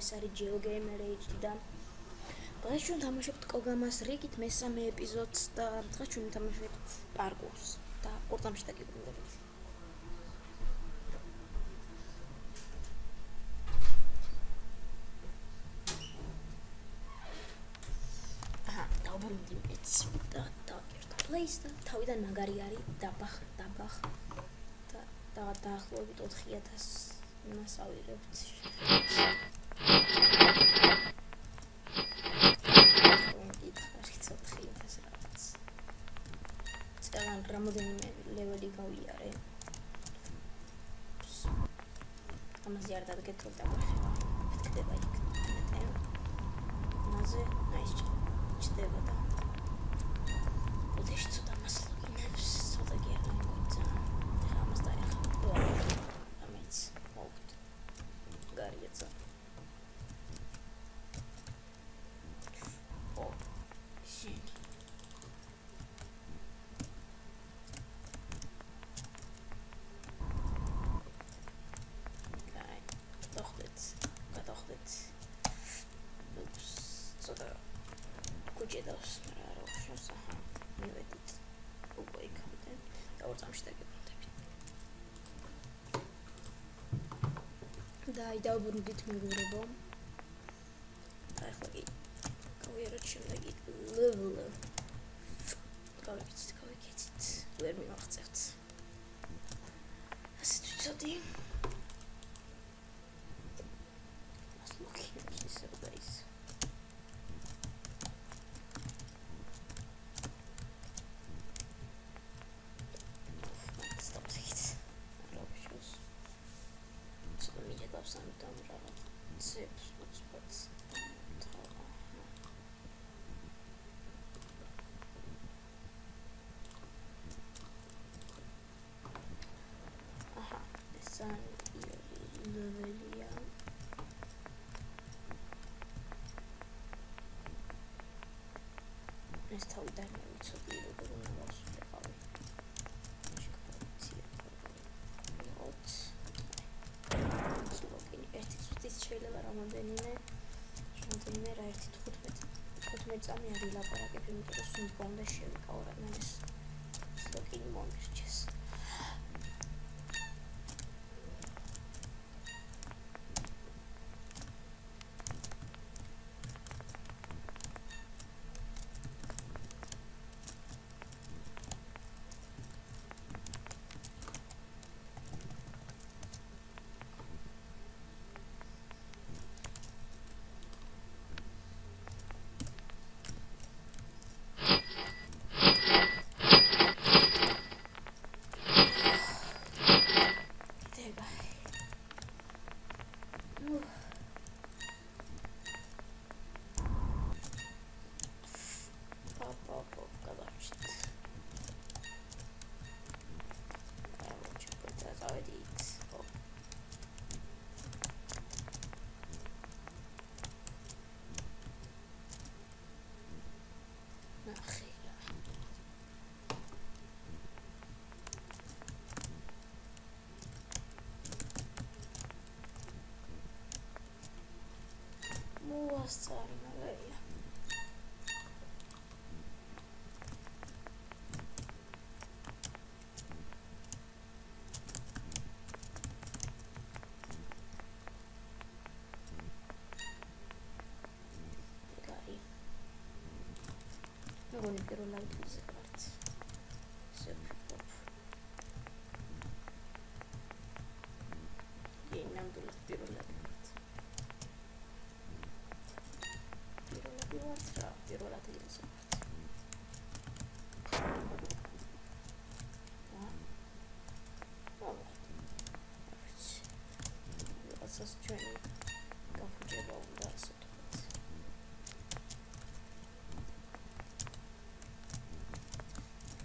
ეს არის GeoGamer HD და დღეს ჩვენ თამაშობთ კოგამას რიგით მესამე ეპიზოდს და დღეს ჩვენ თამაშობთ პარკურს და ორწამში დაგიბრუნდებით. დავბრუნდი მეც და დავკერდა place და თავიდან მაგარი არის დაბახ და დაახლოებით 4000 იმას ავიღებთ. წელან რამოდენიმე ლეველი გავიარე. ამაზე არ დაგეკეთოთ და ვთქდება იქ. ამაზე ნაის ჩდება და ოდეში ცოტა მასლოგინებს ცოტა გერნა მოიცა. ამას დაიხო. ამეც მოვთ. გარიეცა. Kucedavs rarošos, aha, mīvedīt ugoikam, daudzām štegibruntebi. Da, idavbrundit mīgurebo. Da, ეხლა გავიეროთ შემდეგი level. გავიქეცით, ვერ მივახცევთ. ასეთ ვიცოდი. ასლოქინებს ისევ და ის. ეს თავიდან ვიცოდი როგორ უნდა გავსულიყავი. ლოგინი ერთი წუთის შეიძლება რამოდენიმე რა 15 წამი არ ვილაპარაკებ, იმიტომ რომ სულ ბონდა შევიკავ რა მე ეს ლოგინი მომირჩეს. Sorry, Maria. Gari. Non voglio più rollare queste carte. Sempre pop. E non devo più rollare. Pirolate di sorte. Asta strani ca fugerea unde să tot.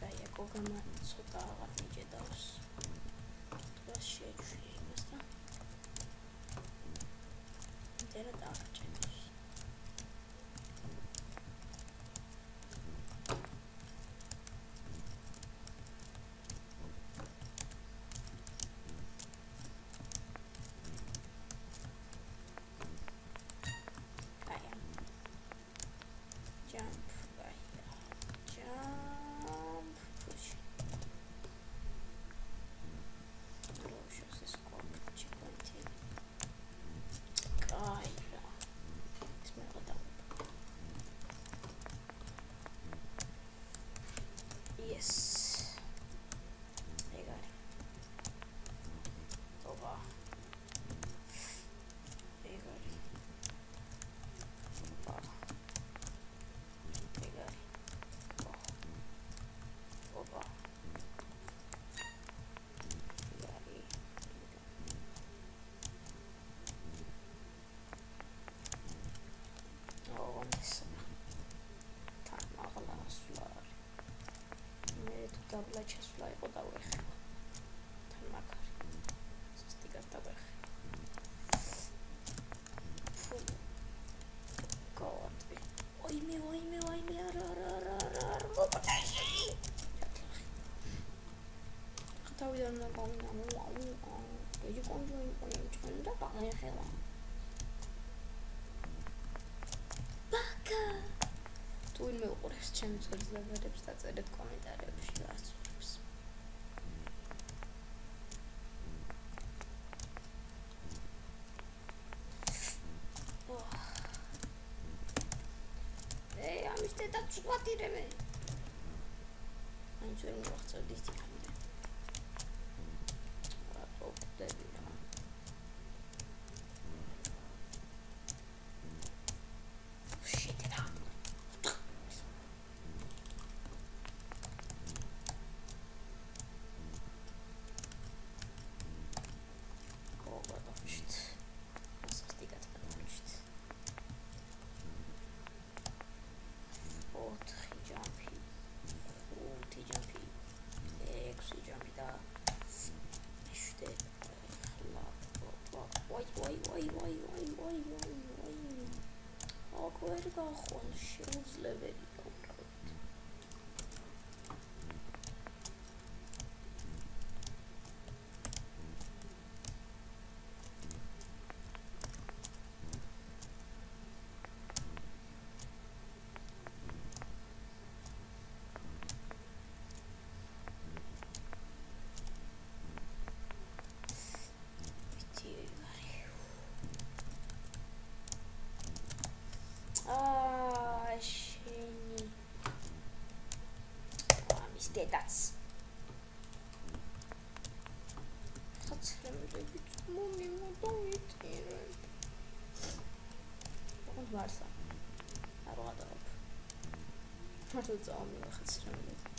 Da, e Kogama ცოტა აღარ მიჭედავს. დღეს შეჭვი იმასთან. მტერა დააჭედავს. აღეხელა ბაკა თუ ვინმე უყურებს ჩემს ძვირადებს დაწერეთ კომენტარებში რაც უყურებს ამის დედა წვატირებე მაინც ვერ მივახცევდი იქამდე რატო ვხდები რა ხვალ შეუძლებელი დედაც ხაცრემდები მომიმოდოიტირე ოღონდ ვარსა არ ვადარობ მარტო წავმივა ხაცრემდები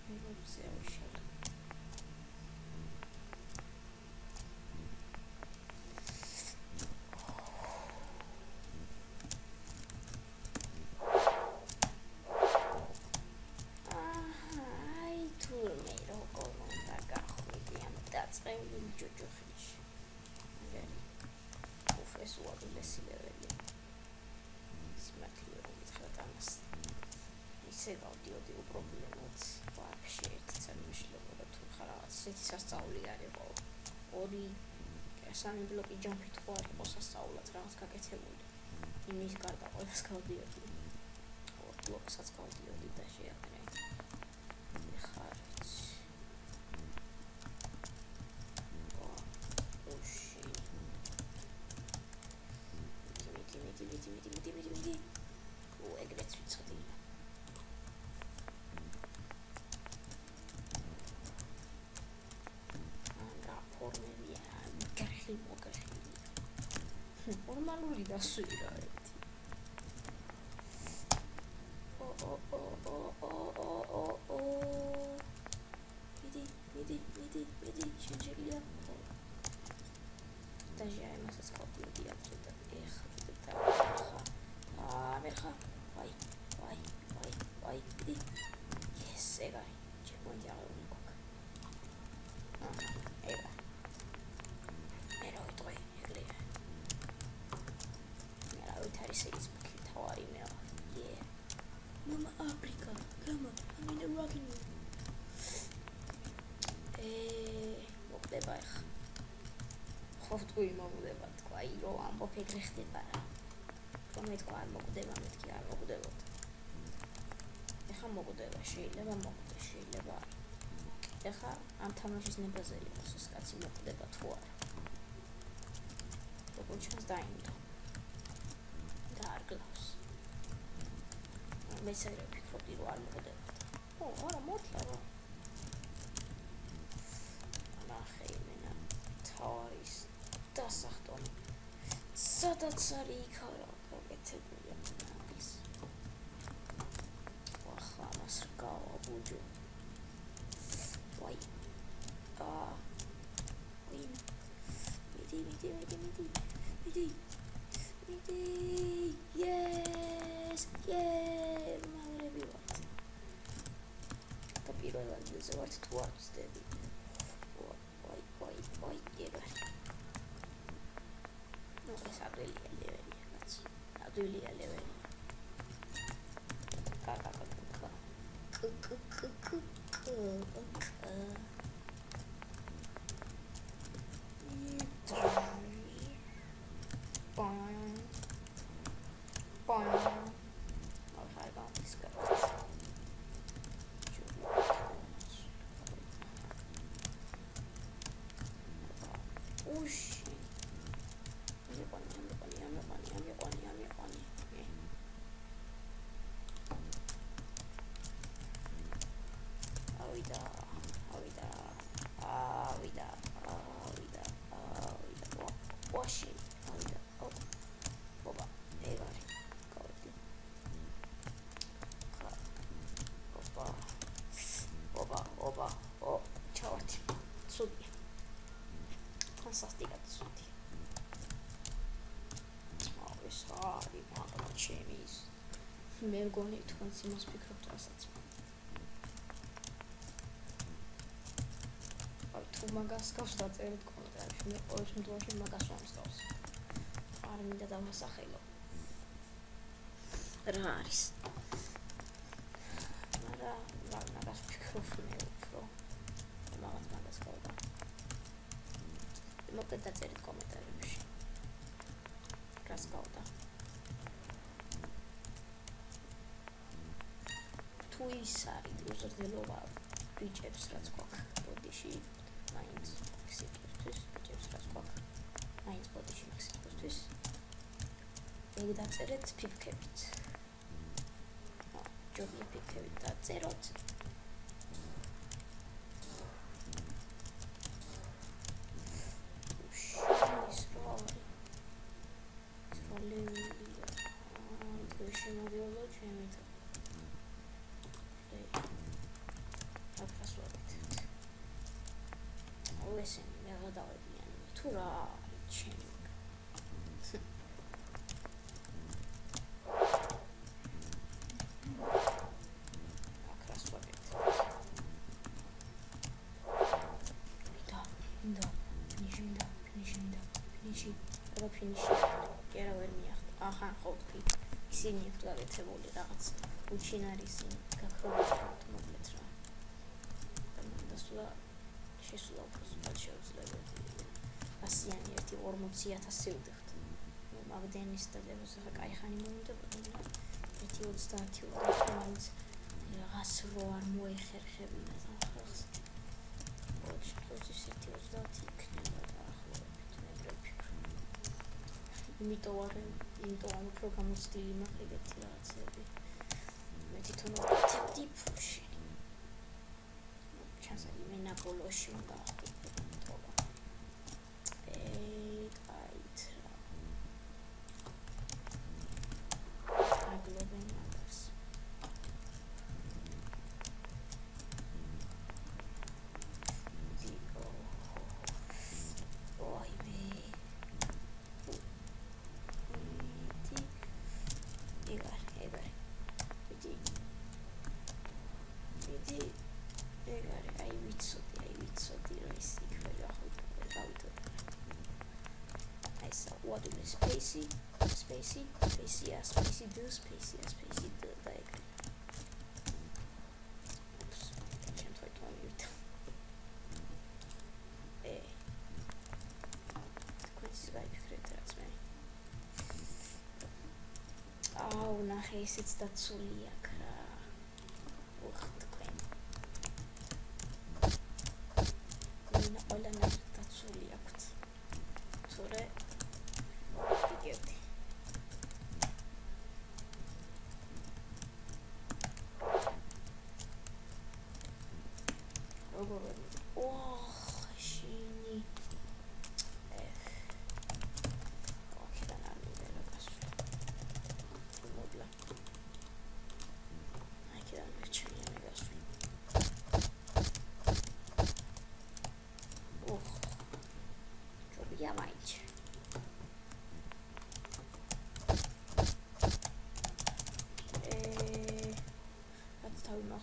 მეგობზე ავიშალე გავდიოდი უპრობლემოდ ვაფშე ერთი წელი მიშლებოდა თუ ხარ რაღაც ისეთი სასწაული არ იყო ორი სამი ბლოკი ჯამფით ხო არ იყო სასწაულად რაღაც გაკეთებული იმის გარდა ყველას გავდიოდი ორ ბლოკსაც გავდიოდი და შეაყრე ხარ მიდი ეგრეც ვიცოდი ნორმალური დასვი რა ერთი მიდი შეჯელია დაჟე იმასაც გავდიოდი ადრე და ეხა მერხა ვაი მიდი yes ეგარი ჩემოდი აღებული გქონდა ეგა Facebook თავარი მე yeah mama Africa come on I'm in the rocking room მოგდება ახლა ხო თქვი მოგდება თქვა ირო ამბობ ეგრე ხდება რა რომ მეთქვა არ მოგდება მეთქი არ მოგდებოდა ეხლა მოგდება შეიძლება მოგდეს შეიძლება ეხლა ამ თამაშის ნებაზე იყოს ეს კაცი მოგდება თუ არა როგორ ჩანს დაინდო გლავს მესერე ფიქრობდი რომ არ მოგდება არა მotla რა ნახე იმენა თავის დასახტომი სადაც არის იქ არა გაკეთებული ამის ახლა მას რგავა ბუჯო ვაი მიდი yes მაგრები ვართ და პირველად ეს ვართ თუ არ ვწდები ვაი ეგარი ნუ ეს ადვილია ლეველი კაცი ადვილია ლეველი კაკა მე მგონი თქვენც იმას ფიქრობთ რასაც თუ მაგას გავს დაწერეთ კომენტარებში მე ყოველ შემთხვევაში მაგას ვამსგავს არ მინდა დავასახელო რა არის მაგას ფიქრობ მე უფრო მაგას გავდა მოკლედ დაწერეთ კომენტარებში რას გავდა თუ ის არის უზრდელობა ბიჭებს რაც გვაქვს ბოდიში მაინც სიტყვისთვის ბიჭებს რაც გვაქვს მაინც ბოდიში სიტყვისთვის ეგ დაწერეთ ფიფქებით ჯობია ფიფქებით დაწეროთ ესენი მე გადავედიან თუ რა ჩემი აკრასვაგეთ ინდა ფინიში რა ფინიში კერა ვერ მიახთ ახან ხო თქვი ისინი აქ გაკეთებული რაღაც უჩინარი ისინი გაქრობთ მოკლედ რა და სულა შესულა შეუძლებელი ასიანი 1.40,000 ვდიხთ მაგდენის დადებას ახლა კაი ხანი მომდებოდა 1.30 მაინც რაღაც რო არ მოეხერხებინა ხალხს ოჩ პროცესი 1.30 იქნება დაახლოებით მე ვფიქრობ იმიტომ ამ უფრო გამოცდილი მაქვს ეგეთი რაღაცები მე თვითონ ვთქვი ფუში ჩასა იმენა ბოლოში უნდა ახტიბება აით აგლობენ მაგას what do spacey do like oops can't try to unmute quite Skype creators man ნახე ისიც დაცული აქ რა თქვენ ყველა დაცული აქვთ თორე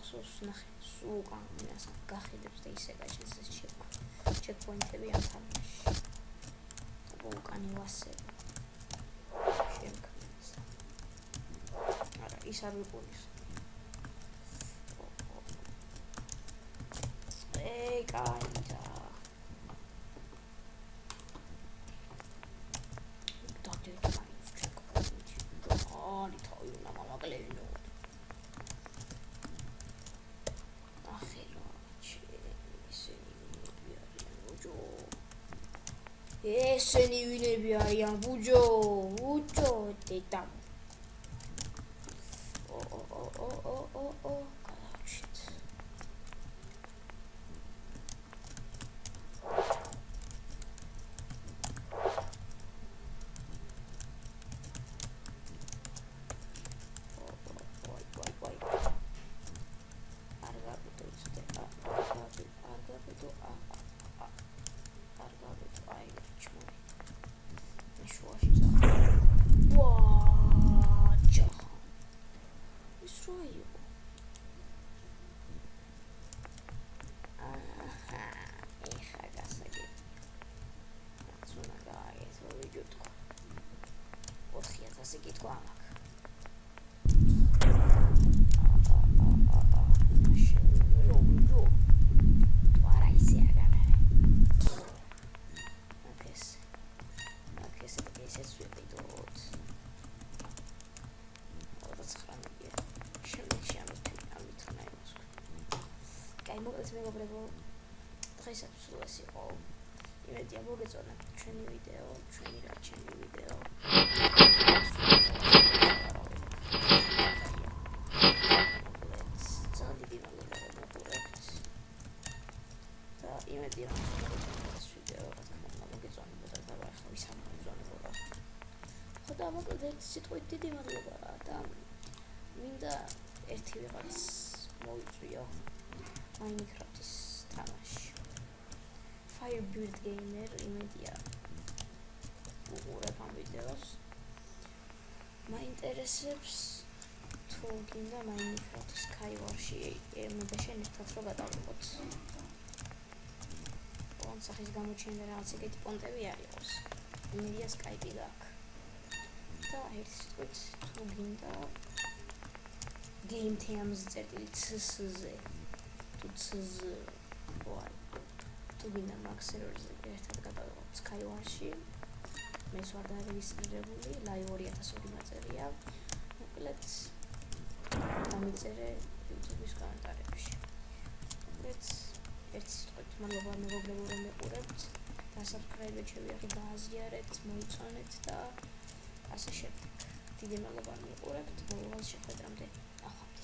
მახსოვს ნახე სულ კანონას გახედებს და ისე გაჩენს ჩეკპოინტები ამ თამაში ვულკანი ვასება შემქმნელს არა ის არ ვიყურის კაიდა დაგეთ მაინც ჩეკპოინტი და თავი უნდა მამაკლევინო ესენი ვინები არიან ბუჯო დედა გადავჭით თქვა მაგ მეგობრებო, დღესაც სულ ეს იყო. იმედია მოგეწონათ ჩვენი ვიდეო, ჩვენი რჩენი ვიდეო. ძალიან მადლობა რომ მოყურებთ. და იმედია რომ მოგეწონათ ეს ვიდეო, რა თქმა უნდა მოგეწონებოდა და ახლა ვისამაგზავნებოდა. ხო და მოკლედ ერთ სიტყვით დიდი მადლობა რა და მინდა ერთი ვიღაც მოიწვიო. Minecraft-ის თამაში. Firebird Gamer იმედია უყურებ ამ ვიდეოს. მაინტერესებს თუ გინდა Minecraft Skywars-ში ემედა შენ ერთად რო გადავიღოთ. პონცახის გამოჩენა რაღაც ეგეთი პონტები არ იყოს. იმედია Skype-ი გაქვს. და ერთი სიტყვით თუ გინდა Game Themes CC თუ გინდა მაგ სერვერზე ერთად გადავიღოთ Skywars-ში. მეც ვარ დარეგისტრირებული, live 2002 მაწერია. მოკლედ დამიწერე YouTube-ის კომენტარებში. მოკლედ ერთი სიტყვით მადლობა მეგობრებო რომ მეყურებთ. დასაბსკრაიბეთ შევიახეთ, დააზიარეთ, მოიწონეთ და ასე შემდეგ. დიდი მადლობა რომ მეყურებთ. მოვალ შეხვედრამდე. ახლა